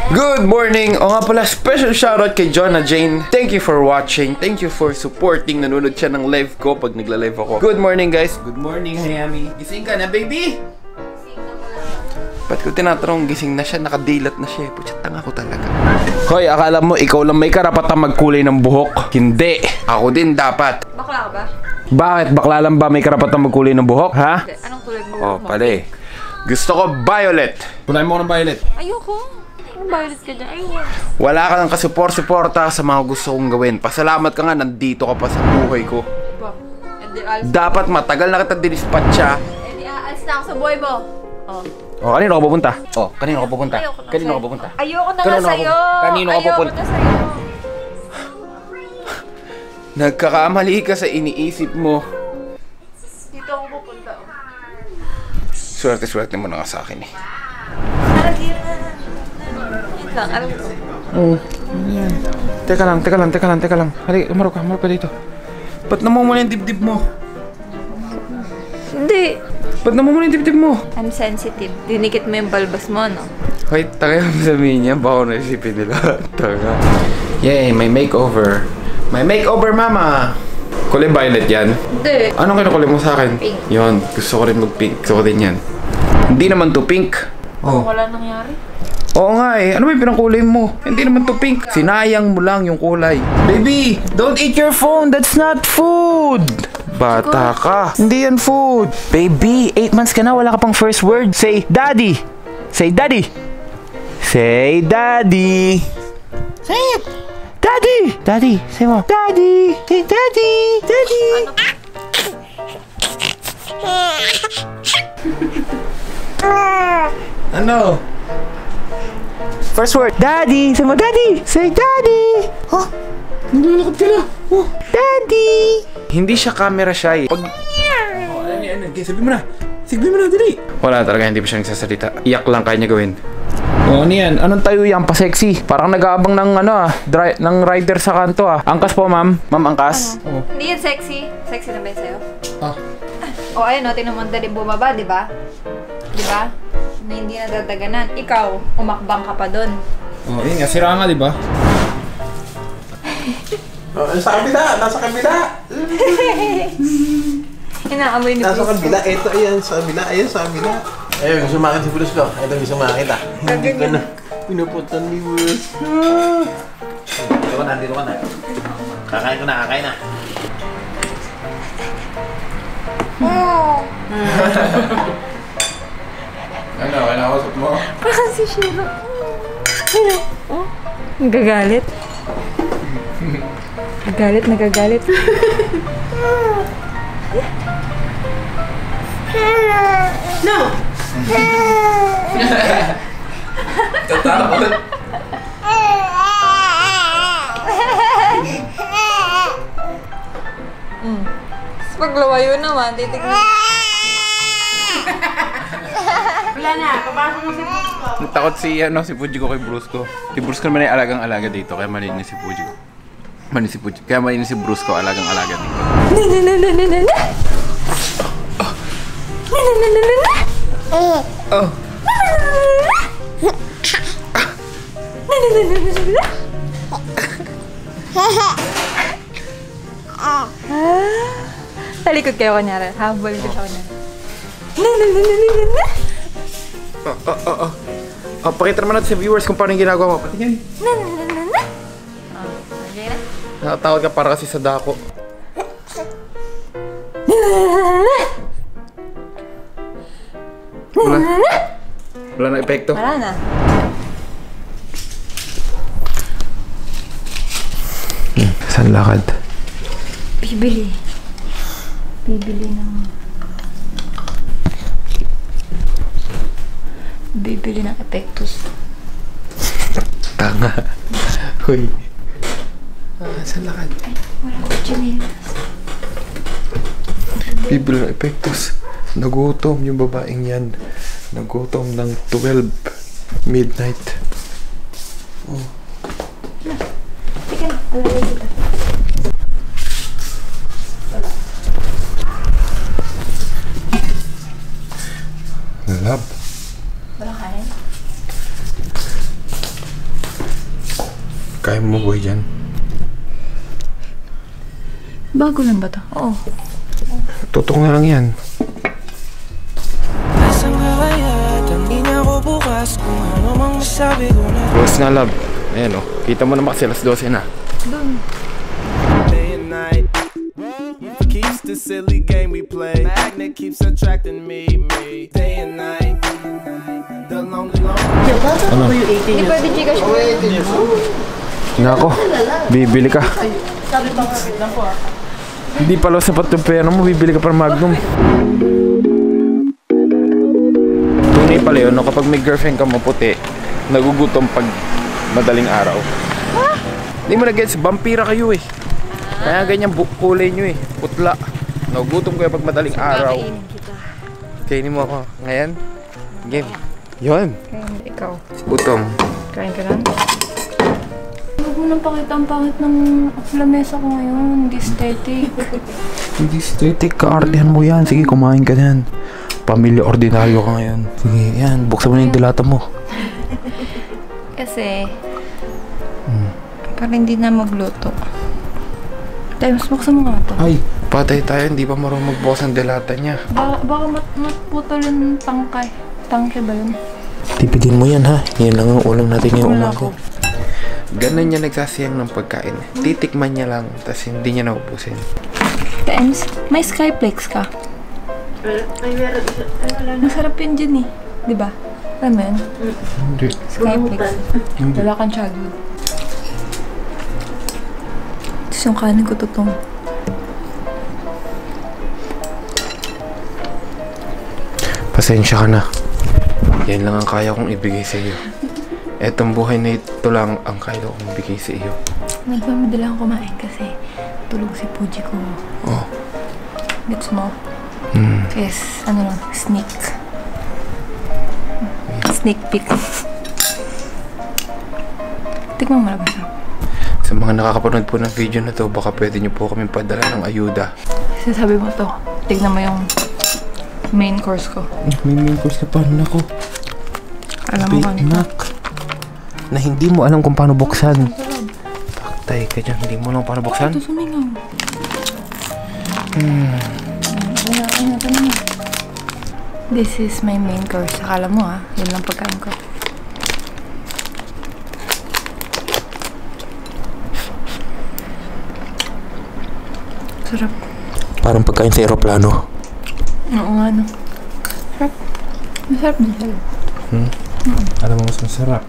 Good morning! O nga pala, special shoutout kay Jonah Jane. Thank you for watching. Thank you for supporting. Nanonood siya ng live ko pag nagla-live ako. Good morning, guys. Good morning, Hayami. Gising ka na, baby? Ba't ko tinatanong gising na siya? Nakadilat na siya. Pucha, tanga ko talaga. Hoy, akala mo ikaw lang may karapatang magkulay ng buhok? Hindi. Ako din dapat. Bakla ka ba? Bakit? Bakla lang ba may karapatang magkulay ng buhok, ha? Anong kulay mo? Oh, pala. Gusto ko violet. Kulay mo ko ng violet. Ayoko. Anong violet ka dyan? Ayoko. Wala ka lang kasi-suporta sa mga gusto kong gawin. Pasalamat ka nga, nandito ka pa sa buhay ko. Ba? Dapat matagal na kita dinispatcha. Hindi, aalis na ako sa buhay mo. Oh. Oh, kanino ka pupunta? Oh, kanino ka pupunta? Ayoko na Kanino sa'yo. ka pupunta? Ayoko na nga sa'yo. Kanino ka pupunta? Ayoko na sa'yo. Nagkakamali ka sa iniisip mo. Dito ako pupunta. Swerte-swerte mo na nga sa akin eh. Wait lang, alam mo. Oo. Yan. Teka lang. Hali, umarok ka dito. Ba't namumula yung dibdib mo? Hindi. Ba't namumula yung dibdib mo? I'm sensitive. Dinikit mo yung balbas mo, no? Wait, taga yung sabihin niya. Baka naisipin nila. Taga. Yay, may makeover. May makeover, mama! Kulay violet yan? Hindi. Anong kinukulay mo sa akin? Pink. Yon, gusto ko rin mag-pink. Gusto ko din yan. Hindi naman to pink. Oh. Wala nangyari. Oo nga eh. Ano ba yung pinangkulay mo? Hindi naman to pink. Sinayang mo lang yung kulay. Baby, don't eat your phone. That's not food. Bata ka. Hindi yan food. Baby, 8 months ka na. Wala ka pang first word. Say, daddy. Say, daddy. Say, daddy. Say it. Daddy. Daddy. Say mo. Daddy. Say, daddy. Daddy. Ano? First word. Daddy. Say mo, daddy. Say, daddy. Huh? Naglalakad ka na. Oh. Daddy. Hindi siya camera shy. Pag... Oh, ano. Sabi mo na. Sabi mo na, dali. Wala talaga, hindi pa siya nagsasalita. Iyak lang kaya niya gawin. Oh, ano yan? Anong tayo yan? Pa-sexy. Parang nag-aabang ng ng rider sa kanto ah. Angkas po, ma'am. Ma'am, angkas. Ano? Oh. Hindi yan sexy. Sexy na ba yun sa'yo? Ah. O ayun o, tinumanda din bumaba, di ba? Di ba? Na hindi nadadaganan. Ikaw, umakbang ka pa doon. Oh, yun nga. Sira nga, di ba? Oh, nasa kabila. Inaamoy ni Nasa Chris. kabila, ito, ayan, sa kabila, Ayun, gusto makita si Bruce ko. Ito, gusto makita. Hindi ka na. Pinuputan ni Bruce. Dito ka na. Kakain na. Ano, kinakausap mo? Parang si Shiro. Ano? Oh, nagagalit. Nagagalit. No! Tatakot. Paglawayo naman, titignan. Wala na, papasok mo si Bruce ko. Natakot si Puji ko kay Bruce ko. Si Bruce ko naman ay alagang-alaga dito, kaya malinis si Puji ko. Kaya malinis si Bruce ko, alagang-alaga dito. Oh. Talikod kayo kunyari. Habol ko siya kunyari. Pakita naman natin sa viewers kung paano yung ginagawa mo. Patingin. Nakatawad ka para kasi sa dako. Wala na epekto. Wala na. Saan lakad? Bibili ng epektos. Tanga. Hoy. Saan lakad? Ay, wala ko chinelas. Bibili ng epektos. Nagutom yung babaeng yan. Nagutom ng 12 midnight. Oh. Teka na, alalay kita. Love. Walang kanin? Kaya mo buhay dyan? Bago lang ba to? Oo. Totoo nga lang yan. Close na, love. Ayan o. Kita mo naman kasi alas 12 na. Doon. Keeps the silly game we play. Magnet keeps attracting me. Day and night. The lonely. Hindi pwede Gcash mo. Nako, bibili ka. Hindi pala sapat yung pera mo, bibili ka para Magnum. Tunay pala yun, no? Kapag may girlfriend ka maputi, nagugutom pag madaling araw. Hindi mo na-gets, vampira kayo eh. Kaya ganyan kulay nyo eh, putla. Nagugutom kayo pag madaling araw. Kakainin kita. Kainin mo ako. Ngayon, game. Yun. Kain ikaw. Utong. Kain ka lang? Huwag mo nang pakita ang pangit ng lamesa ko ngayon. Hindi aesthetic. Hindi aesthetic, kaartihan mo yan. Sige, kumain ka yan. Pamilya ordinaryo ka ngayon. Sige, yan. Buksan mo na yung dilata mo. Kasi, parang hindi na magluto. Tayo, mas buksan mo nga ito. Ay, patay tayo. Hindi pa marunong magbukas ang dilata niya. Baka matputol yung tangkay. Tangke ba yun? Tipidin mo yan ha. Yan lang ang ulam natin ngayong Wala umaga. ko. Ganun niya nagsasayang ng pagkain. Titikman niya lang, tapos hindi niya naubusin. Times, may Skyplex ka. Ay, meron. Ay, wala na. Masarap yun dyan eh. Diba? Alam mo yun? Hindi. Skyplex. Wala kang childhood. Tapos yung kanin ko tutong. Pasensya ka na. Yan lang ang kaya kong ibigay sa iyo. Etong buhay na ito lang ang kaya kong ibigay sa iyo. Nagmamadala akong kumain kasi tulog si Puji ko. Oh. Gets mo? Yes, ano lang, sneak. Sneak peek. Tikman mo na ba siya? Sa mga nakakapanood po ng video na to, baka pwede niyo po kami padala ng ayuda. Sasabi mo to, tignan mo yung main course ko. May main course na pa. Nako. Alam mo ba nito? Nak. Na hindi mo alam kung paano buksan. Paktay ka dyan. Hindi mo alam kung paano buksan? Ito sumingaw. This is my main course. Akala mo yun lang pagkain ko. Sarap. Parang pagkain sa aeroplano. Oo nga no. Sarap. Masarap din siya. Alam mo mas masarap.